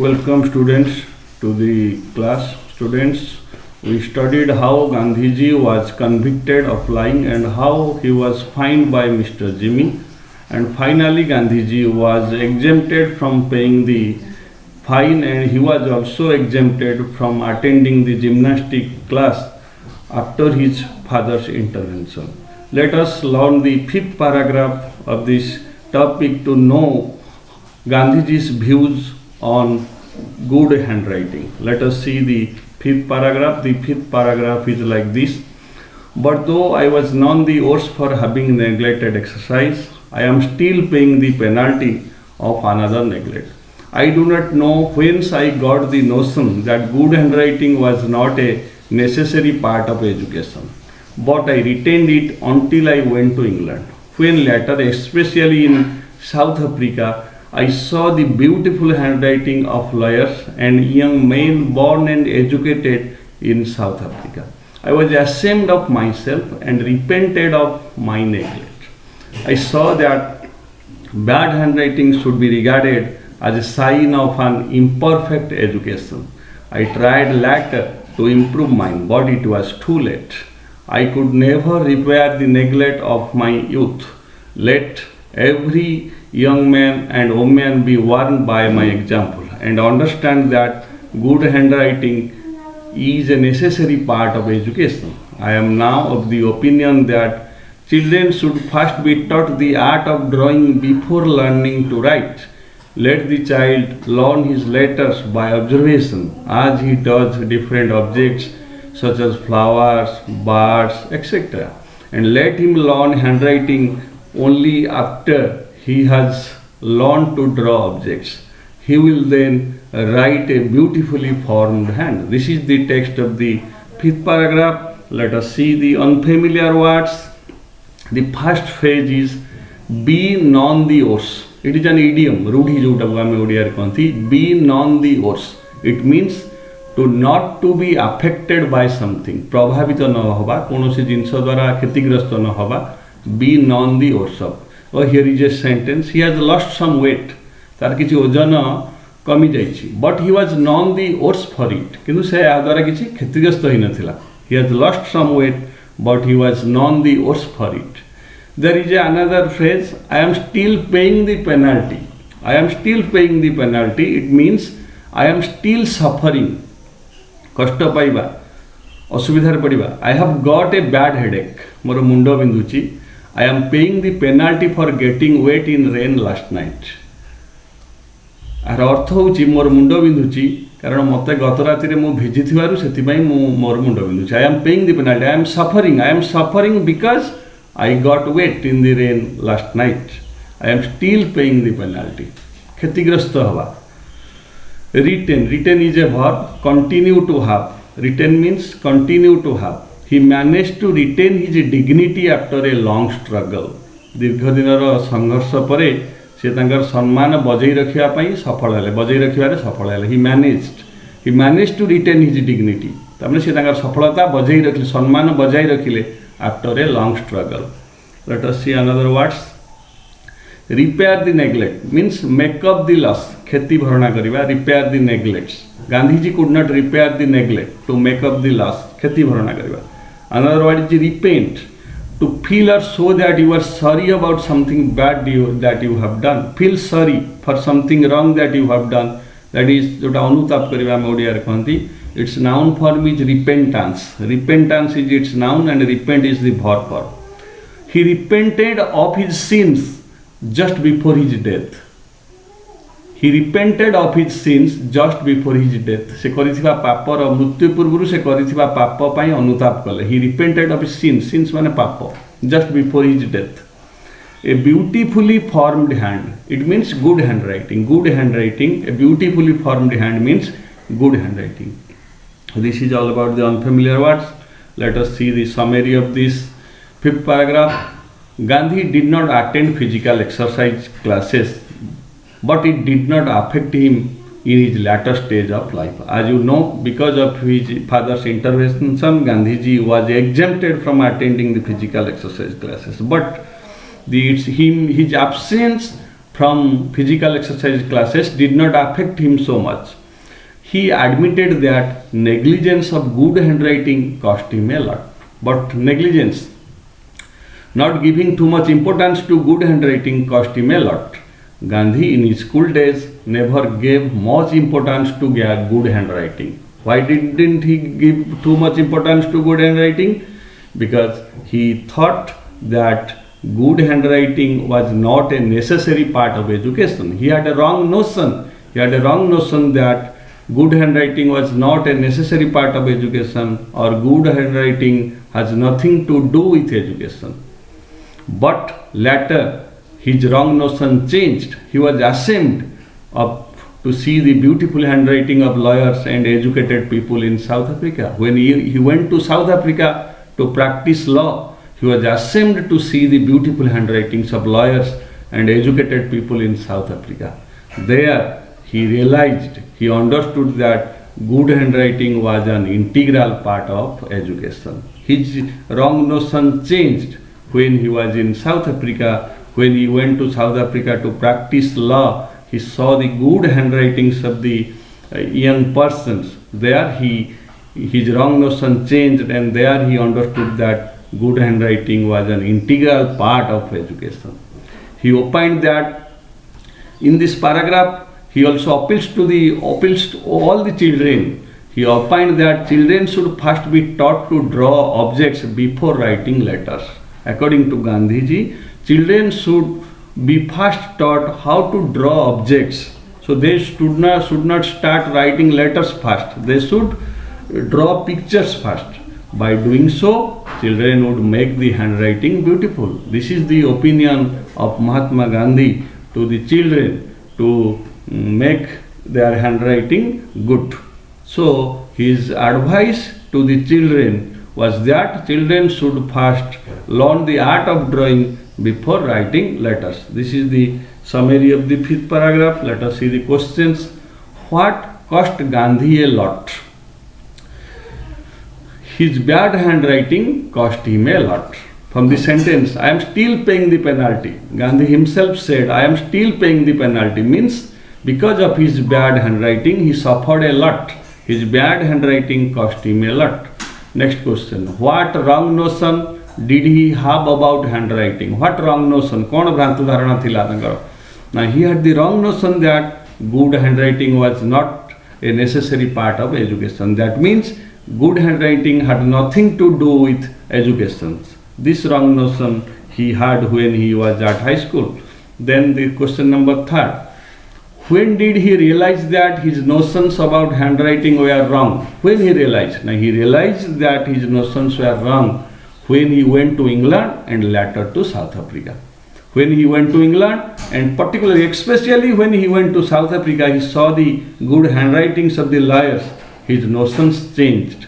Welcome students to the class. Students, we studied how Gandhiji was convicted of lying and how he was fined by Mr. Jimmy, and finally Gandhiji was exempted from paying the fine, and he was also exempted from attending the gymnastic class after his father's intervention. Let us learn the fifth paragraph of this topic to know Gandhiji's views on good handwriting. Let us see the fifth paragraph. The fifth paragraph is like this. But though I was none the worse for having neglected exercise, I am still paying the penalty of another neglect. I do not know whence I got the notion that good handwriting was not a necessary part of education, but I retained it until I went to England, when later, especially in South Africa, I saw the beautiful handwriting of lawyers and young men born and educated in South Africa. I was ashamed of myself and repented of my neglect. I saw that bad handwriting should be regarded as a sign of an imperfect education. I tried later to improve mine, but it was too late. I could never repair the neglect of my youth. Let every young man and woman be warned by my example and understand that good handwriting is a necessary part of education. I am now of the opinion that children should first be taught the art of drawing before learning to write. Let the child learn his letters by observation as he does different objects such as flowers, birds, etc. And let him learn handwriting only after he has learned to draw objects. He will then write a beautifully formed hand. This is the text of the fifth paragraph. Let us see the unfamiliar words. The first phrase is be none the worse. It is an idiom, रूढ़ी जोटाको आमे ओडियारे कहती be none the worse. It means to not to be affected by something, प्रभावित न होबा, कोनोसी जिंस द्वारा क्षतिग्रस्त न होबा, be none the worse of. Oh, here is a sentence. He has lost some weight. तार किछि ओजन कमी जाइछि, but he was none the worse for it. किंतु से आ द्वारा किछि क्षतिग्रस्त होई नथिला. He has lost some weight, but he was none the worse for it. There is another phrase, I am still paying the penalty. I am still paying the penalty. It means I am still suffering. कष्ट पाइबा, असुविधार पड़िबा. I have got a bad headache. मोर मुंडो बिंदुची. I am paying the penalty for getting wet in rain last night. आर अर्थ होची मोर मुंडो बिंदुची कारण मते गत राति रे मु भिजि थिबारु सेति पई मु मोर मुंडो बिंदुची. I am paying the penalty. I am suffering. I am suffering because I got wet in the rain last night. I am still paying the penalty. क्षतिग्रस्त हवा. Retain. Retain is a verb. Continue to have. Retain means continue to have. He managed to retain his dignity after a long struggle. दीर्घ दिनर संघर्ष परे से तांकर सम्मान बजाई रखिया पई सफल हेले. बजाई रखिबारे सफल हेले. He managed to retain his dignity. तामने से तांकर सफलता बजाई रखिले, सम्मान बजाई रखिले after a long struggle. Let us see another words. Repair the neglect means make up the loss. क्षति भरणा करिबा. Repair the neglects. Gandhiji could not repair the neglect. To make up the loss, क्षति भरणा करिबा. Another word is repent. To feel or show that you are sorry about something bad that you have done. Feel sorry for something wrong that you have done. That is जोटा अनुताप करिबा हम ओडिया रे कहंती. Its noun form is repentance. Repentance is its noun and repent is the verb form. He repented of his sins just before his death. He repented of his sins just before his death. से करिथिबा पापर मृत्यु पूर्वरु से करिथिबा पाप पई अनुताप कले. He repented of his sins. Sins माने पाप. Just before his death. A beautifully formed hand. It means good handwriting. Good handwriting. A beautifully formed hand means good handwriting. This is all about the unfamiliar words. Let us see the summary of this fifth paragraph. Gandhi did not attend physical exercise classes, but it did not affect him in his latter stage of life. As you know, because of his father's intervention, Gandhiji was exempted from attending the physical exercise classes. But his absence from physical exercise classes did not affect him so much. He admitted that negligence of good handwriting cost him a lot. But negligence, not giving too much importance to good handwriting, cost him a lot. Gandhi in his school days never gave much importance to good handwriting. Why didn't he give too much importance to good handwriting? Because he thought that good handwriting was not a necessary part of education. He had a wrong notion. He had a wrong notion that good handwriting was not a necessary part of education, or good handwriting has nothing to do with education. But later his wrong notion changed. He was ashamed of to see the beautiful handwriting of lawyers and educated people in South Africa. When he went to South Africa to practice law, he was ashamed to see the beautiful handwritings of lawyers and educated people in South Africa. There he realized, he understood that good handwriting was an integral part of education. His wrong notion changed when he was in South Africa. When he went to South Africa to practice law, he saw the good handwritings of the young persons. There his wrong notion changed, and there he understood that good handwriting was an integral part of education. He opined that in this paragraph he also appeals to all the children. He opined that children should first be taught to draw objects before writing letters. According to Gandhiji, children should be first taught how to draw objects. So they should not start writing letters first. They should draw pictures first. By doing so, children would make the handwriting beautiful. This is the opinion of Mahatma Gandhi to the children, to make their handwriting good. So his advice to the children was that children should first learn the art of drawing before writing letters. This is the summary of the 5th paragraph. Let us see the questions. What cost Gandhi a lot? His bad handwriting cost him a lot. From the sentence, I am still paying the penalty, Gandhi himself said, I am still paying the penalty, means because of his bad handwriting he suffered a lot. His bad handwriting cost him a lot. Next question. What wrong notion did he have about handwriting? What wrong notion? कौन भ्रांत धारणा थिला तांकर? Now he had the wrong notion that good handwriting was not a necessary part of education. That means good handwriting had nothing to do with education. This wrong notion he had when he was at high school. Then the question number 3. When did he realize that his notions about handwriting were wrong? When he realized? Now he realized that his notions were wrong when he went to England and later to South Africa. When he went to England, and particularly, especially when he went to South Africa, he saw the good handwritings of the lawyers. His notions changed.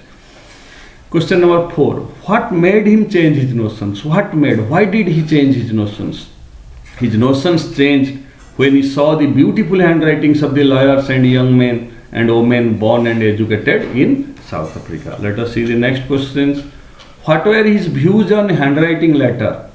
Question number 4. What made him change his notions? Why did he change his notions? His notions changed when he saw the beautiful handwritings of the lawyers and young men and women born and educated in South Africa. Let us see the next questions. What were his views on handwriting letter?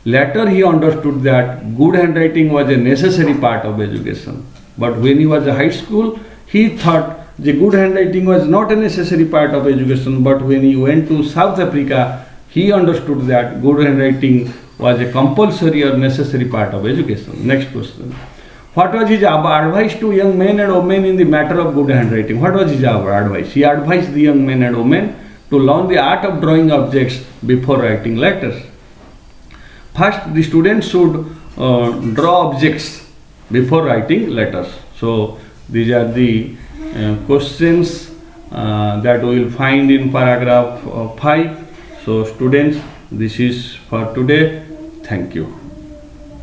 Later he understood that good handwriting was a necessary part of education. But when he was in high school, he thought the good handwriting was not a necessary part of education. But when he went to South Africa, he understood that good handwriting was a compulsory or necessary part of education. Next question. What was his advice to young men and women in the matter of good handwriting? What was his advice? He advised the young men and women to learn the art of drawing objects before writing letters. First, the students should draw objects before writing letters. So these are the questions that we will find in paragraph 5. So students, this is for today. Thank you.